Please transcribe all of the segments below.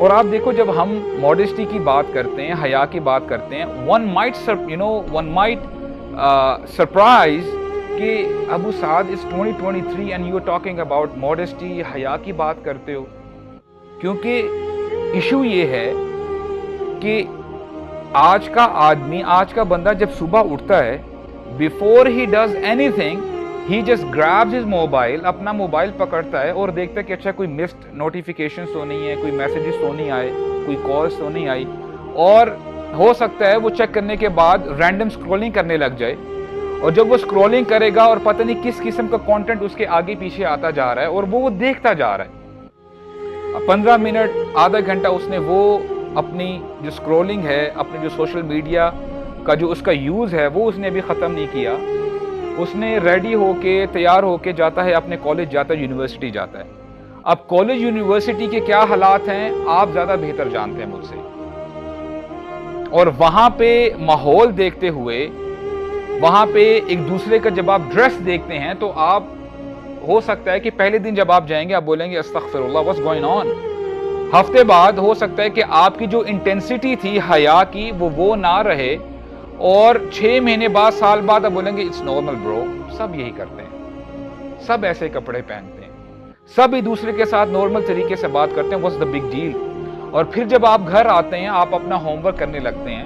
اور آپ دیکھو جب ہم ماڈesty کی بات کرتے ہیں, حیا کی بات کرتے ہیں, one might surprise کہ ابو سعد is 2023 and you are talking about modesty, حیا کی بات کرتے ہو. کیونکہ ایشو یہ ہے کہ آج کا آدمی, آج کا بندہ جب صبح اٹھتا ہے, before he does anything he just grabs his mobile, اپنا موبائل پکڑتا ہے اور دیکھتا ہے کہ اچھا کوئی مسڈ نوٹیفیکیشنز تو نہیں ہے, کوئی میسیجز تو نہیں آئے, کوئی کالز تو نہیں آئی, اور ہو سکتا ہے وہ چیک کرنے کے بعد رینڈم اسکرولنگ کرنے لگ جائے, اور جب وہ اسکرولنگ کرے گا اور پتہ نہیں کس قسم کا کانٹینٹ اس کے آگے پیچھے آتا جا رہا ہے اور وہ دیکھتا جا رہا ہے. 15 منٹ, آدھا گھنٹہ اس نے وہ اپنی جو اسکرولنگ ہے, اپنے جو سوشل میڈیا کا جو اس کا یوز ہے وہ اس نے ابھی ختم نہیں کیا. اس نے ریڈی ہو کے, تیار ہو کے جاتا ہے, اپنے کالج جاتا ہے, یونیورسٹی جاتا ہے. اب کالج یونیورسٹی کے کیا حالات ہیں آپ زیادہ بہتر جانتے ہیں مجھ سے, اور وہاں پہ ماحول دیکھتے ہوئے, وہاں پہ ایک دوسرے کا جب آپ ڈریس دیکھتے ہیں تو آپ ہو سکتا ہے کہ پہلے دن جب آپ جائیں گے آپ بولیں گے استغفر اللہ what's going on. ہفتے بعد ہو سکتا ہے کہ آپ کی جو انٹینسٹی تھی حیا کی وہ نہ رہے, اور 6 مہینے بعد, سال بعد آپ بولیں گے اٹس نارمل برو, سب یہی کرتے ہیں, سب ایسے کپڑے پہنتے ہیں, سب ایک دوسرے کے ساتھ نارمل طریقے سے بات کرتے ہیں, واٹس دا بگ ڈیل. اور پھر جب آپ گھر آتے ہیں آپ اپنا ہوم ورک کرنے لگتے ہیں,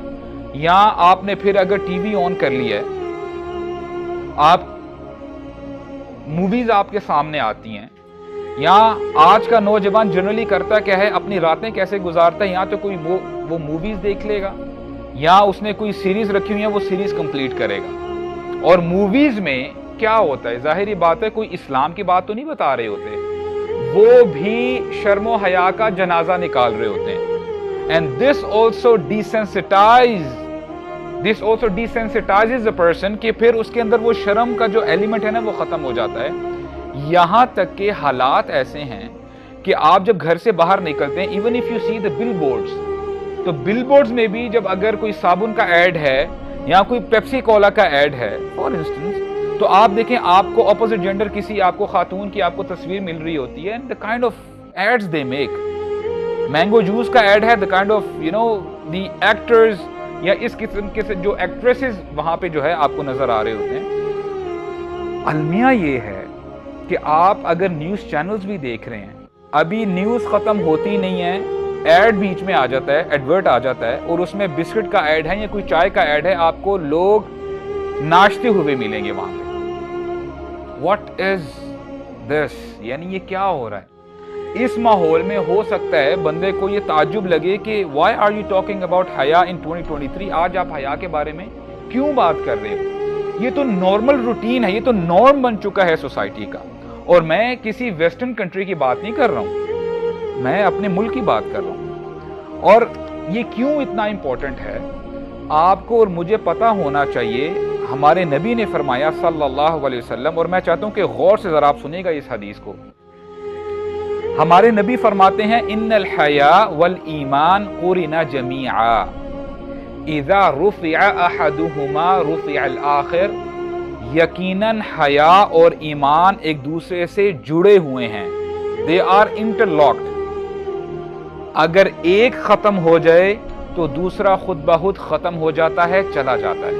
یا آپ نے پھر اگر ٹی وی آن کر لیا ہے, آپ موویز آپ کے سامنے آتی ہیں, یا آج کا نوجوان جنرلی کرتا کیا ہے, اپنی راتیں کیسے گزارتا ہے, یا تو کوئی وہ موویز دیکھ لے گا, یا اس نے کوئی سیریز رکھی ہوئی ہے وہ سیریز کمپلیٹ کرے گا. اور موویز میں کیا ہوتا ہے, ظاہری بات ہے کوئی اسلام کی بات تو نہیں بتا رہے ہوتے, وہ بھی شرم و حیا کا جنازہ نکال رہے ہوتے ہیں. And this also desensitizes a person کہ پھر اس کے اندر وہ شرم کا جو ایلیمنٹ ہے نا وہ ختم ہو جاتا ہے. یہاں تک کہ حالات ایسے ہیں کہ آپ جب گھر سے باہر نکلتے ہیں, even if you see the billboards, تو بل بورڈز میں بھی جب اگر کوئی صابن کا ایڈ ہے یا کوئی پیپسی کولا کا ایڈ ہے فار انسٹنس, تو آپ دیکھیں آپ کو اپوزٹ جینڈر کسی آپ کو خاتون کی آپ کو تصویر مل رہی ہوتی ہے, the kind of ads they make, mango juice کا ایڈ ہے, the kind of the actors یا اس قسم کے جو ایکٹریسز وہاں پہ جو ہے آپ کو نظر آ رہے ہوتے ہیں. المیہ یہ ہے کہ آپ اگر نیوز چینلز بھی دیکھ رہے ہیں, ابھی نیوز ختم ہوتی نہیں ہے, ایڈ بیچ میں آ جاتا ہے, ایڈورٹ آ جاتا ہے, اور اس میں بسکٹ کا ایڈ ہے یا کوئی چائے کا ایڈ ہے, آپ کو لوگ ناچتے ہوئے ملیں گے وہاں پہ. واٹ از دس, یعنی یہ کیا ہو رہا ہے. اس ماحول میں ہو سکتا ہے بندے کو یہ تعجب لگے کہ why are you talking about حیا ان 2023, آج آپ حیا کے بارے میں کیوں بات کر رہے ہو. یہ تو نارمل روٹین ہے, یہ تو نارم بن چکا ہے سوسائٹی کا. اور میں کسی ویسٹرن کنٹری کی بات نہیں کر رہا ہوں, میں اپنے ملک کی بات کر رہا ہوں. اور یہ کیوں اتنا امپورٹنٹ ہے آپ کو اور مجھے پتا ہونا چاہیے. ہمارے نبی نے فرمایا صلی اللہ علیہ وسلم, اور میں چاہتا ہوں کہ غور سے ذرا آپ سنیے گا اس حدیث کو. ہمارے نبی فرماتے ہیں ان الحیاء والایمان قرنا جمیعا اذا رفع احدہما رفع الاخر, یقیناً حیا اور ایمان ایک دوسرے سے جڑے ہوئے ہیں, they are interlocked. اگر ایک ختم ہو جائے تو دوسرا خود بخود ختم ہو جاتا ہے, چلا جاتا ہے.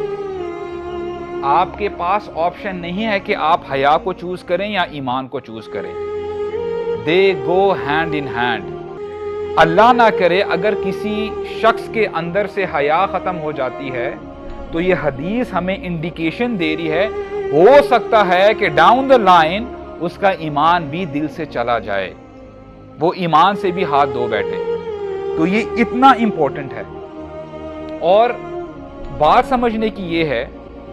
آپ کے پاس آپشن نہیں ہے کہ آپ حیا کو چوز کریں یا ایمان کو چوز کریں, they go hand in hand. اللہ نہ کرے اگر کسی شخص کے اندر سے حیا ختم ہو جاتی ہے تو یہ حدیث ہمیں انڈیکیشن دے رہی ہے, ہو سکتا ہے کہ ڈاؤن دا لائن اس کا ایمان بھی دل سے چلا جائے, وہ ایمان سے بھی ہاتھ دھو بیٹھے. تو یہ اتنا امپورٹنٹ ہے. اور بات سمجھنے کی یہ ہے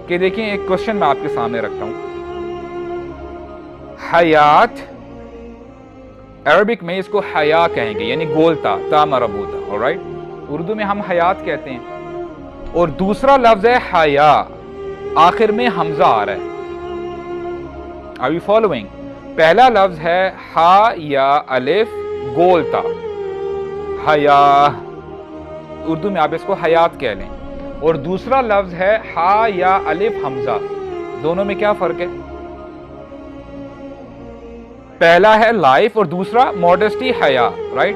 کہ دیکھیں ایک کوشچن میں آپ کے سامنے رکھتا ہوں. حیات عربک میں اس کو حیا کہیں گے, یعنی گولتا, تا مربوطہ, alright. اردو میں ہم حیات کہتے ہیں. اور دوسرا لفظ ہے حیا, آخر میں حمزہ آ رہا ہے. Are you following? پہلا لفظ ہے ہا یا الف گولتا, حیا, اردو میں آپ اس کو حیات کہہ لیں. اور دوسرا لفظ ہے ہا یا الف حمزہ, دونوں میں کیا فرق ہے؟ پہلا ہے لائف اور دوسرا ماڈسٹی, حیا, رائٹ.